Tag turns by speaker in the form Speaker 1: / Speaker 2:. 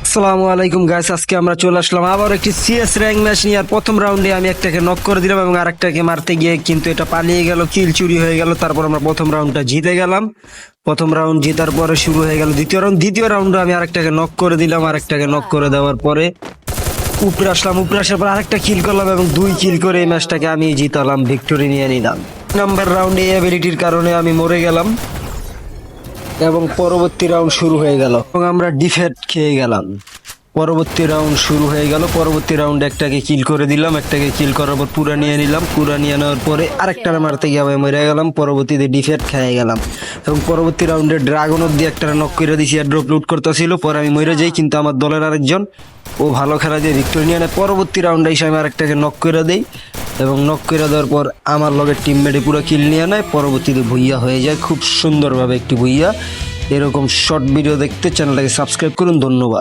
Speaker 1: আসসালামু আলাইকুম গাইস, আজকে আমরা চলে আসলাম আবার একটি সিএস র্যাঙ্ক ম্যাচ নিয়ে। আর প্রথম রাউন্ডে আমি একটাকে নক করে দিলাম এবং আরেকটাকে মারতে গিয়ে কিন্তু এটা পালিয়ে গেল, কিল চুরি হয়ে গেল। তারপর আমরা প্রথম রাউন্ডটা জিতে গেলাম। প্রথম রাউন্ড জেতার পরে শুরু হয়ে গেল দ্বিতীয় রাউন্ডে আমি আরেকটাকে নক করে দিলাম। আরেকটাকে নক করে দেওয়ার পরে উপরে আসলাম, উপরে আসার পর আরেকটা কিল করলাম এবং 2 কিল করে এই ম্যাচটাকে আমি জিতালাম, ভিক্টোরি নিয়ে নিলাম। নাম্বার রাউন্ডে এই অ্যাবিলিটির কারণে আমি মরে গেলাম এবং পরবর্তী রাউন্ড শুরু হয়ে গেল এবং আমরা ডিফেট খেয়ে গেলাম। পরবর্তী রাউন্ড শুরু হয়ে গেল। পরবর্তী রাউন্ডে একটাকে কিল করে দিলাম, একটাকে কিল করার পর পুরা নিয়ে নিলাম। পুরা নিয়ে নেওয়ার পরে আরেকটা মারতে গিয়ে আমি মরে গেলাম। পরবর্তীতে ডিফেট খেয়ে গেলাম এবং পরবর্তী রাউন্ডে ড্রাগনের দিয়ে একটা নক করে দিয়েছি। আর ড্রপ লুট করতেছিল, পরে আমি মরে যাই, কিন্তু আমার দলের আরেকজন ও ভালো খেলা দিয়ে ভিক্টোরি নিয়ে নেয়। পরবর্তী রাউন্ডে এসে আমি আরেকটাকে নক করে দেই এবং নক করে দেওয়ার পর আমার লগের টিমমেটে পুরো কিল নিয়ে নেয়। পরবর্তীতে ভুইয়া হয়ে যায়, খুব সুন্দরভাবে একটি ভুইয়া। এরকম শর্ট ভিডিও দেখতে চ্যানেলটাকে সাবস্ক্রাইব করুন। ধন্যবাদ।